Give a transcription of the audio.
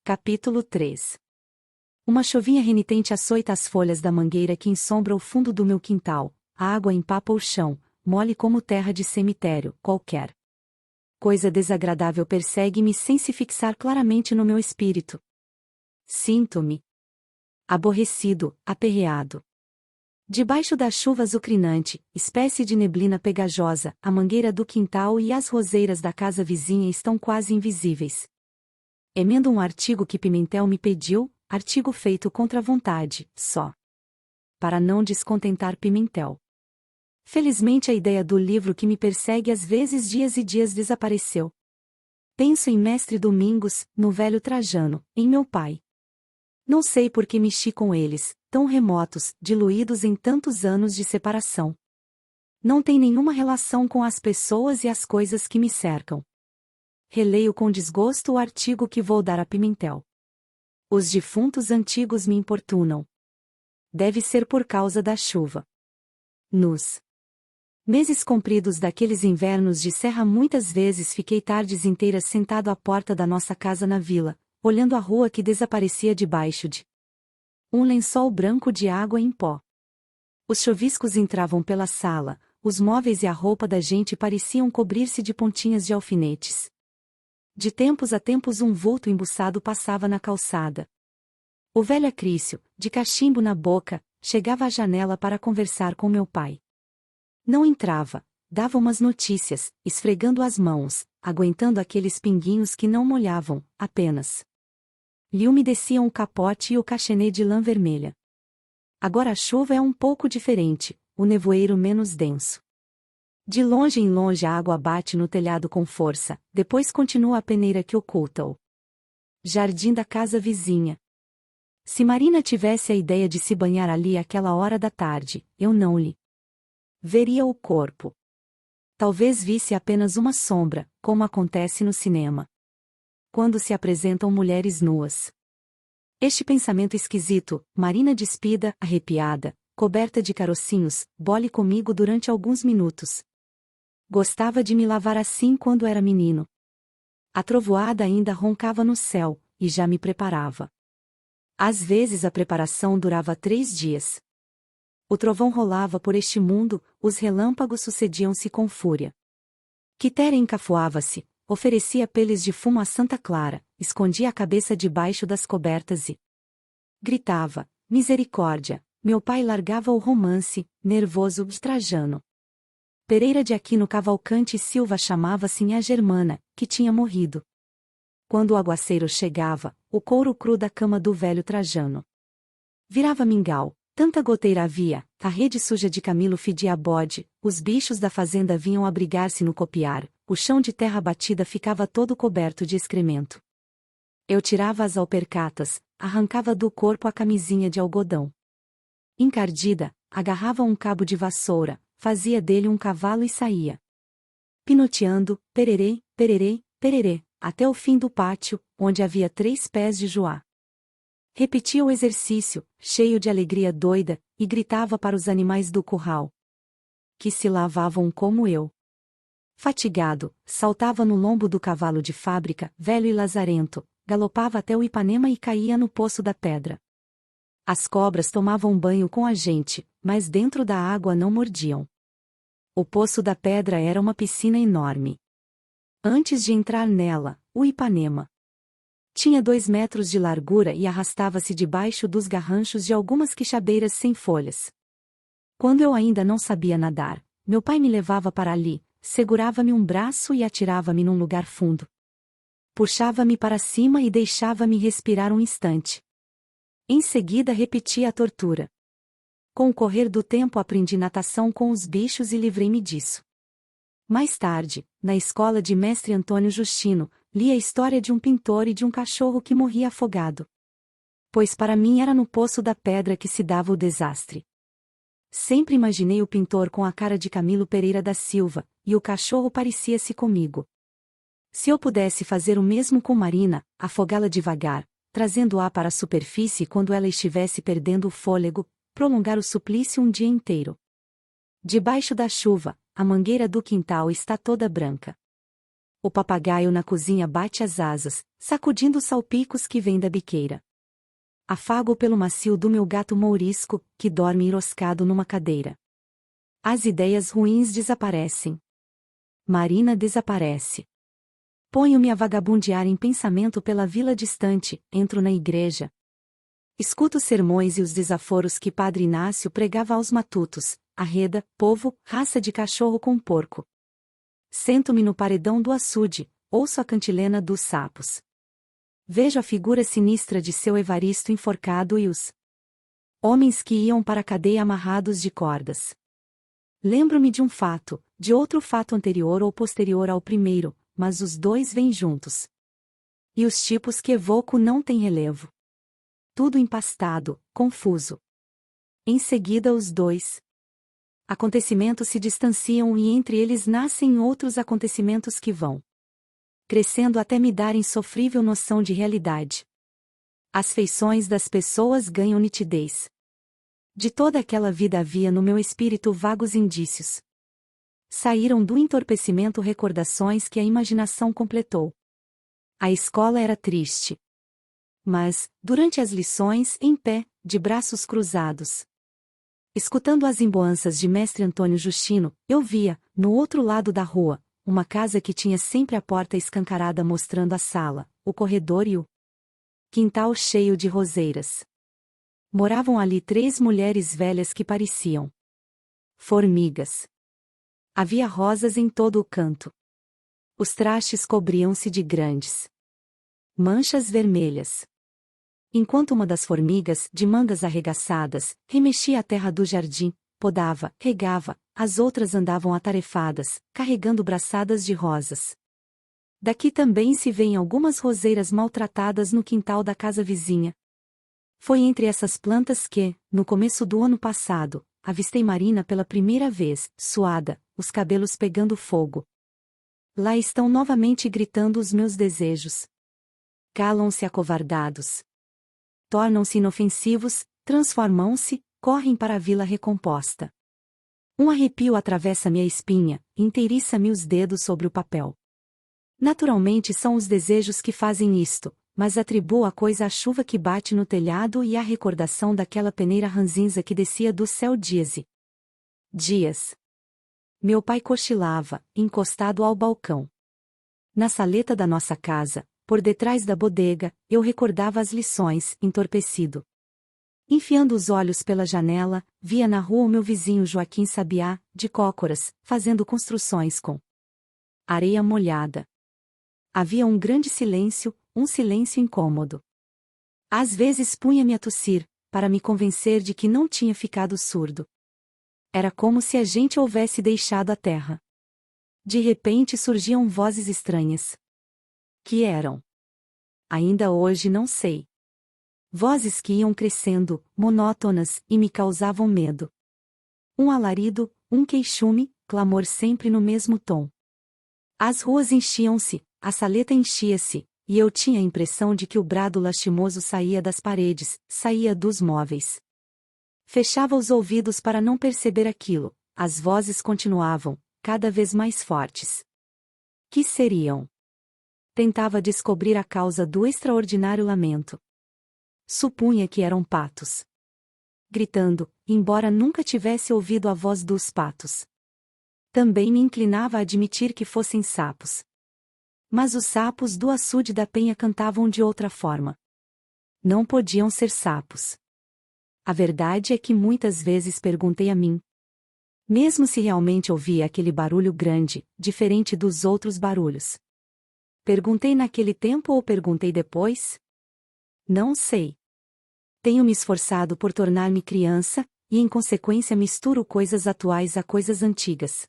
Capítulo 3. Uma chuvinha renitente açoita as folhas da mangueira que ensombra o fundo do meu quintal, a água empapa o chão, mole como terra de cemitério, qualquer. Coisa desagradável persegue-me sem se fixar claramente no meu espírito. Sinto-me aborrecido, aperreado. Debaixo da chuva azucrinante, espécie de neblina pegajosa, a mangueira do quintal e as roseiras da casa vizinha estão quase invisíveis. Emendo um artigo que Pimentel me pediu, artigo feito contra a vontade, só para não descontentar Pimentel. Felizmente a ideia do livro que me persegue às vezes dias e dias desapareceu. Penso em Mestre Domingos, no velho Trajano, em meu pai. Não sei por que mexi com eles, tão remotos, diluídos em tantos anos de separação. Não tem nenhuma relação com as pessoas e as coisas que me cercam. Releio com desgosto o artigo que vou dar a Pimentel. Os defuntos antigos me importunam. Deve ser por causa da chuva. Nos meses compridos daqueles invernos de serra muitas vezes fiquei tardes inteiras sentado à porta da nossa casa na vila, olhando a rua que desaparecia debaixo de um lençol branco de água em pó. Os chuviscos entravam pela sala, os móveis e a roupa da gente pareciam cobrir-se de pontinhas de alfinetes. De tempos a tempos um vulto embuçado passava na calçada. O velho Acrício, de cachimbo na boca, chegava à janela para conversar com meu pai. Não entrava, dava umas notícias, esfregando as mãos, aguentando aqueles pinguinhos que não molhavam, apenas lhe umedeciam o capote e o cachenê de lã vermelha. Agora a chuva é um pouco diferente, o nevoeiro menos denso. De longe em longe a água bate no telhado com força, depois continua a peneira que oculta o jardim da casa vizinha. Se Marina tivesse a ideia de se banhar ali àquela hora da tarde, eu não lhe veria o corpo. Talvez visse apenas uma sombra, como acontece no cinema, quando se apresentam mulheres nuas. Este pensamento esquisito, Marina despida, arrepiada, coberta de carocinhos, bole comigo durante alguns minutos. Gostava de me lavar assim quando era menino. A trovoada ainda roncava no céu, e já me preparava. Às vezes a preparação durava 3 dias. O trovão rolava por este mundo, os relâmpagos sucediam-se com fúria. Quitéria encafuava-se, oferecia peles de fumo a Santa Clara, escondia a cabeça debaixo das cobertas e gritava, misericórdia, meu pai largava o romance, nervoso de Trajano. Pereira de Aquino Cavalcante Silva chamava-se a Germana, que tinha morrido. Quando o aguaceiro chegava, o couro cru da cama do velho Trajano virava mingau, tanta goteira havia, a rede suja de Camilo fedia a bode, os bichos da fazenda vinham abrigar-se no copiar, o chão de terra batida ficava todo coberto de excremento. Eu tirava as alpercatas, arrancava do corpo a camisinha de algodão. Encardida, agarrava um cabo de vassoura, fazia dele um cavalo e saía pinoteando, pererê, pererê, pererê, até o fim do pátio, onde havia 3 pés de joá. Repetia o exercício, cheio de alegria doida, e gritava para os animais do curral, que se lavavam como eu. Fatigado, saltava no lombo do cavalo de fábrica, velho e lazarento, galopava até o Ipanema e caía no Poço da Pedra. As cobras tomavam banho com a gente, mas dentro da água não mordiam. O Poço da Pedra era uma piscina enorme. Antes de entrar nela, o Ipanema tinha 2 metros de largura e arrastava-se debaixo dos garranchos de algumas quixadeiras sem folhas. Quando eu ainda não sabia nadar, meu pai me levava para ali, segurava-me um braço e atirava-me num lugar fundo. Puxava-me para cima e deixava-me respirar um instante. Em seguida repetia a tortura. Com o correr do tempo aprendi natação com os bichos e livrei-me disso. Mais tarde, na escola de mestre Antônio Justino, li a história de um pintor e de um cachorro que morria afogado. Pois para mim era no Poço da Pedra que se dava o desastre. Sempre imaginei o pintor com a cara de Camilo Pereira da Silva, e o cachorro parecia-se comigo. Se eu pudesse fazer o mesmo com Marina, afogá-la devagar, trazendo-a para a superfície quando ela estivesse perdendo o fôlego, prolongar o suplício um dia inteiro. Debaixo da chuva, a mangueira do quintal está toda branca. O papagaio na cozinha bate as asas, sacudindo os salpicos que vêm da biqueira. Afago pelo macio do meu gato mourisco, que dorme enroscado numa cadeira. As ideias ruins desaparecem. Marina desaparece. Ponho-me a vagabundear em pensamento pela vila distante, entro na igreja. Escuto os sermões e os desaforos que Padre Inácio pregava aos matutos, arreda, povo, raça de cachorro com porco. Sento-me no paredão do açude, ouço a cantilena dos sapos. Vejo a figura sinistra de seu Evaristo enforcado e os homens que iam para a cadeia amarrados de cordas. Lembro-me de um fato, de outro fato anterior ou posterior ao primeiro, mas os dois vêm juntos. E os tipos que evoco não têm relevo. Tudo empastado, confuso. Em seguida os dois acontecimentos se distanciam e entre eles nascem outros acontecimentos que vão crescendo até me dar insofrível noção de realidade. As feições das pessoas ganham nitidez. De toda aquela vida havia no meu espírito vagos indícios. Saíram do entorpecimento recordações que a imaginação completou. A escola era triste. Mas, durante as lições, em pé, de braços cruzados, escutando as emboanças de mestre Antônio Justino, eu via, no outro lado da rua, uma casa que tinha sempre a porta escancarada mostrando a sala, o corredor e o quintal cheio de roseiras. Moravam ali 3 mulheres velhas que pareciam formigas. Havia rosas em todo o canto. Os trastes cobriam-se de grandes manchas vermelhas. Enquanto uma das formigas, de mangas arregaçadas, remexia a terra do jardim, podava, regava, as outras andavam atarefadas, carregando braçadas de rosas. Daqui também se vêem algumas roseiras maltratadas no quintal da casa vizinha. Foi entre essas plantas que, no começo do ano passado, avistei Marina pela primeira vez, suada, os cabelos pegando fogo. Lá estão novamente gritando os meus desejos. Calam-se acovardados. Tornam-se inofensivos, transformam-se, correm para a vila recomposta. Um arrepio atravessa-me a espinha, inteiriça-me os dedos sobre o papel. Naturalmente são os desejos que fazem isto, mas atribuo a coisa à chuva que bate no telhado e à recordação daquela peneira ranzinza que descia do céu dias. Meu pai cochilava, encostado ao balcão. Na saleta da nossa casa, por detrás da bodega, eu recordava as lições, entorpecido. Enfiando os olhos pela janela, via na rua o meu vizinho Joaquim Sabiá, de cócoras, fazendo construções com areia molhada. Havia um grande silêncio, um silêncio incômodo. Às vezes punha-me a tossir, para me convencer de que não tinha ficado surdo. Era como se a gente houvesse deixado a terra. De repente surgiam vozes estranhas. Que eram? Ainda hoje não sei. Vozes que iam crescendo, monótonas, e me causavam medo. Um alarido, um queixume, clamor sempre no mesmo tom. As ruas enchiam-se, a saleta enchia-se, e eu tinha a impressão de que o brado lastimoso saía das paredes, saía dos móveis. Fechava os ouvidos para não perceber aquilo, as vozes continuavam, cada vez mais fortes. Que seriam? Tentava descobrir a causa do extraordinário lamento. Supunha que eram patos gritando, embora nunca tivesse ouvido a voz dos patos. Também me inclinava a admitir que fossem sapos. Mas os sapos do açude da Penha cantavam de outra forma. Não podiam ser sapos. A verdade é que muitas vezes perguntei a mim mesmo se realmente ouvia aquele barulho grande, diferente dos outros barulhos. Perguntei naquele tempo ou perguntei depois? Não sei. Tenho me esforçado por tornar-me criança, e em consequência misturo coisas atuais a coisas antigas.